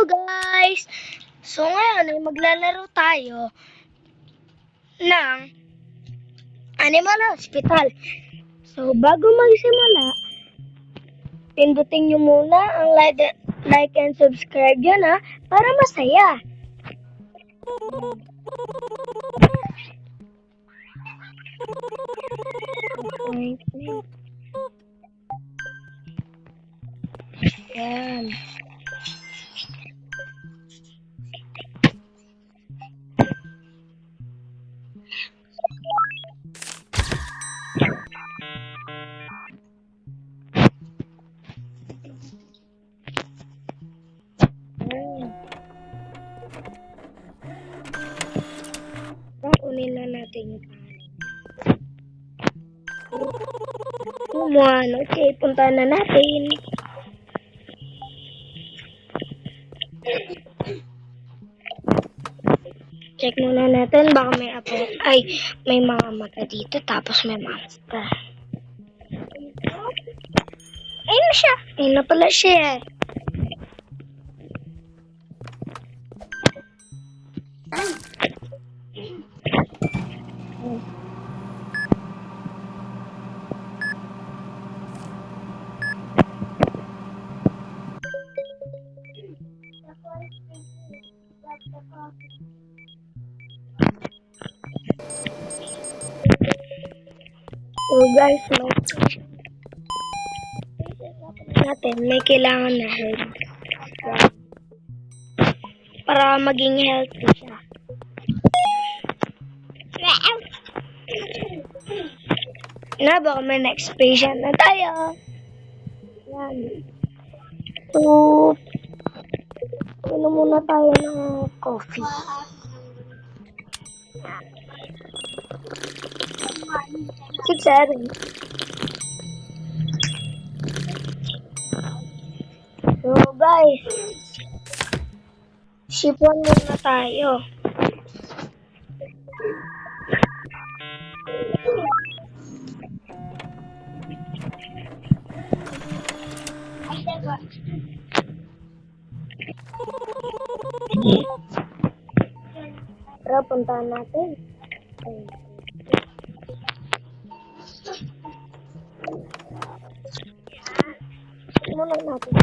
guys! So ngayon ay maglalaro tayo ng Animal Hospital. So bago magsimula, pindutin nyo muna ang like and subscribe yun para masaya. Yan. Kunin na natin yung kanin. Kuman, okay, punta na natin. Check muna natin, baka may may mga mata dito, tapos may monster. Ayun na siya. Ayun na pala siya. So guys, may kailangan na help para maging healthy siya. Na, baka may next patient na tayo. Yan. So, inom muna tayo ng coffee. Six, seven. So guys, shift 1 muna tayo. Tara, puntahan natin. Muna natin.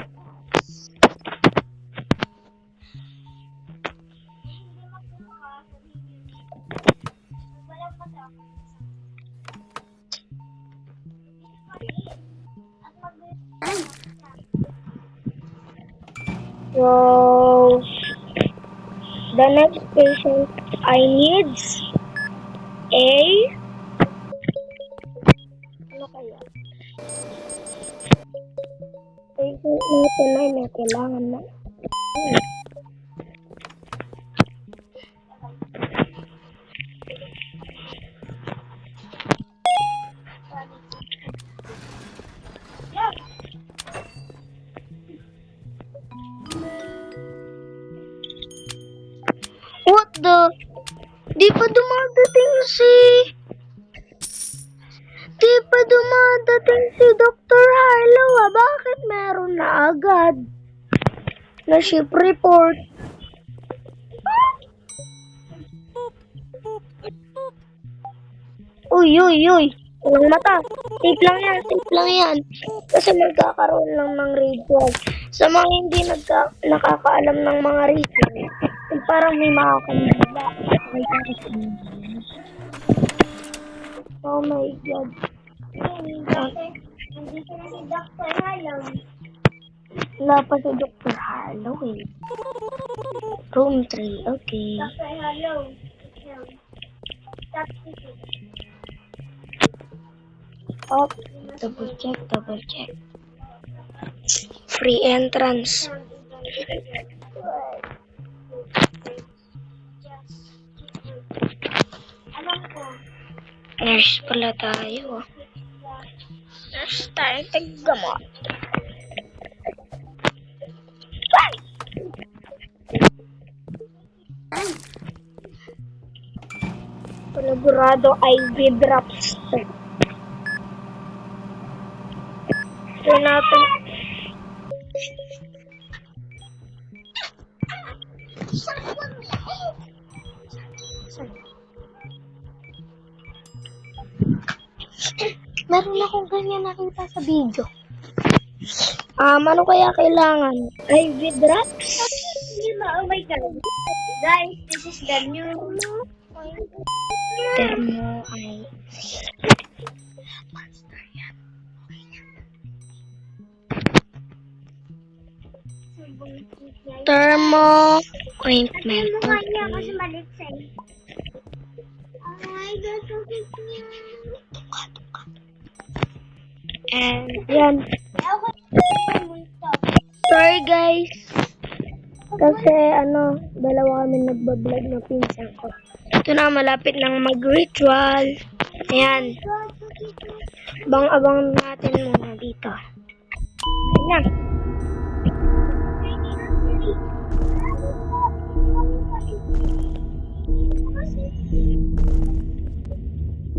So, the next patient I needs ano kaya? Patient natin ay may kailangan na. What the? Di pa dumadating si Dr. Harlow Bakit meron na agad na ship report? Uy. Walang mata. Safe lang yan. Kasi magkakaroon lang ng ritual. Sa mga hindi nakakaalam ng mga ritual, parang may makakamila. Oh my God. Nandito na si Dr. Harlow. Wala pa si Dr. Harlow Room 3, okay. Dr. Harlow. Oh, double check. Free entrance. Nurse pala tayo. Nurse tayo, tiggamot. Panagurado IV drops. So natin Meron akong ganyan nakita sa video. Ano kaya kailangan? IV drops? Oh my God. Guys, this is the new thermo thermo ointment. Kasi malit sa'yo. Oh my God, so cute niya. And yan. Ako Sorry guys. Kasi dalawa kami nagbablog na pinsan ko. Ito na, malapit nang mag-ritual. Ayan. Abang-abang natin muna dito. Ayan.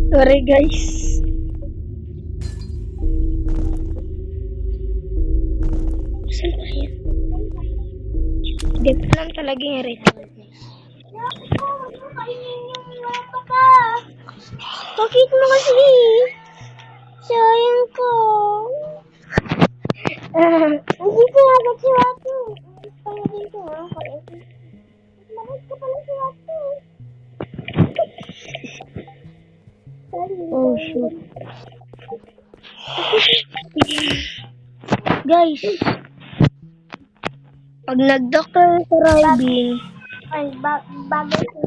Sorry guys. Saan ba yan? Hindi pa lang talaga yung ritual guys. Bakit mo kasi? Sayang ko. Hindi ko agad si Watu. Pangyarin ko nga. Malit ka pala si Watu. Oh shoot. Guys, pag nag-doctor sa Robin, Ay, bagay ko.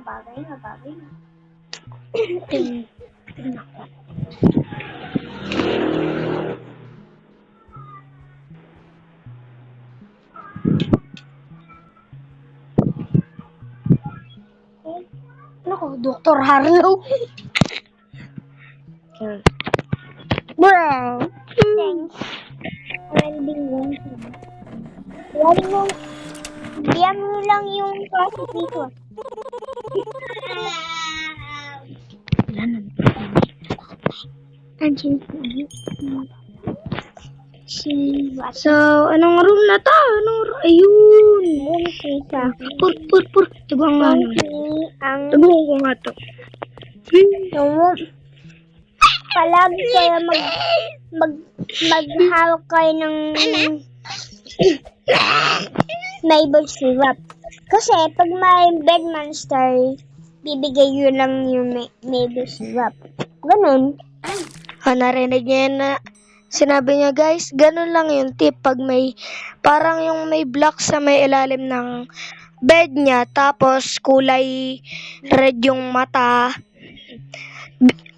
Bagay na. Nako, Dr. Harlow. Bro. Thanks. Well-being lang. Diyan mo lang yung process dito. So, anong room na to? Ayun. Pur. Tugong nga. Tugong ko nga to. Palagi kayo maghawak kayo ng maple syrup. Kasi pag may bed monster, bibigay yun lang yung maple syrup. Ganun. Narinig niya yun na sinabi niya guys, ganun lang yung tip. Pag may, parang yung may block sa may ilalim ng bed niya, tapos kulay red yung mata,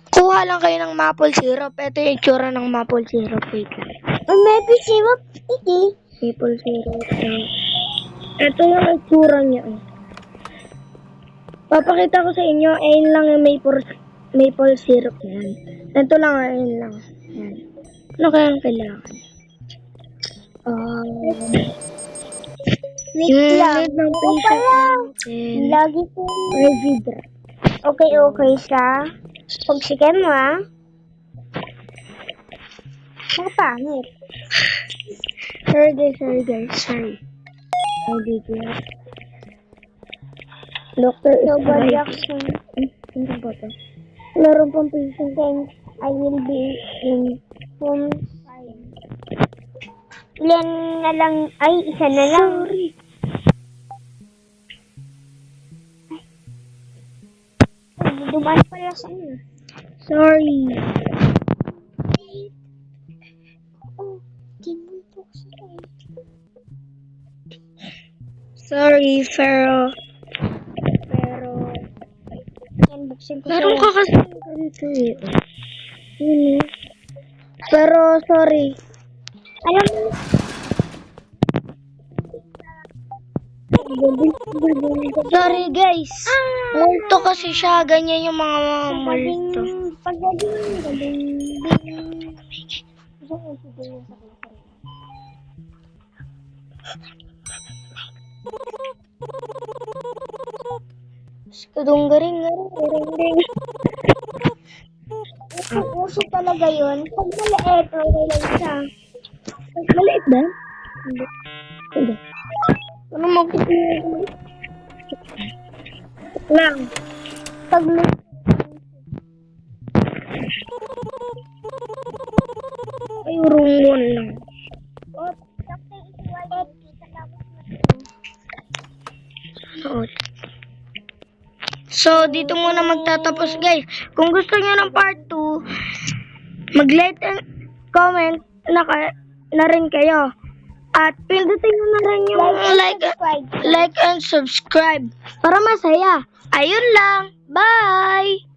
kuha lang kayo ng maple syrup. Ito yung itsura ng maple syrup. Wait lang. Ang maple syrup, hindi. Maple syrup. Ito yung itsura niya. Papakita ko sa inyo, ayun lang yung maple syrup yan. Ito lang, ayun lang. Yan. Ano kaya ang kailangan? Wait lang. Ng patient natin. Lagi ko. Revida. Okay sa pagsikan mo, ha? Pangit. Sorry guys. Revida. Dr. Soba Israel. Jackson. Ano ba ito? Meron pang patient. Thanks. I will be in home science. Ilan na lang. Ay, isa na lang. Sorry. Dumaan pala sa inyo. Sorry. Oh, tinuntok siya eh. Sorry, pero Yan, buksin ko meron siya. ka kasi ganito eh. Pero sorry. Alam mo, Sorry guys. Multo kasi siya. Ganyan yung mga multo. Pagdating. Kadunggaring. Uso talaga yun. Pag maliit, okay lang siya. Maliit ba? Hindi. Hindi. Ano magpipili? Lang. Pag Ay, room 1 lang. Oo. So, dito muna magtatapos, guys. Kung gusto niyo ng part 2, mag-like and comment na rin kayo. At pindutin nyo na rin yung like and subscribe para masaya. Ayun lang. Bye!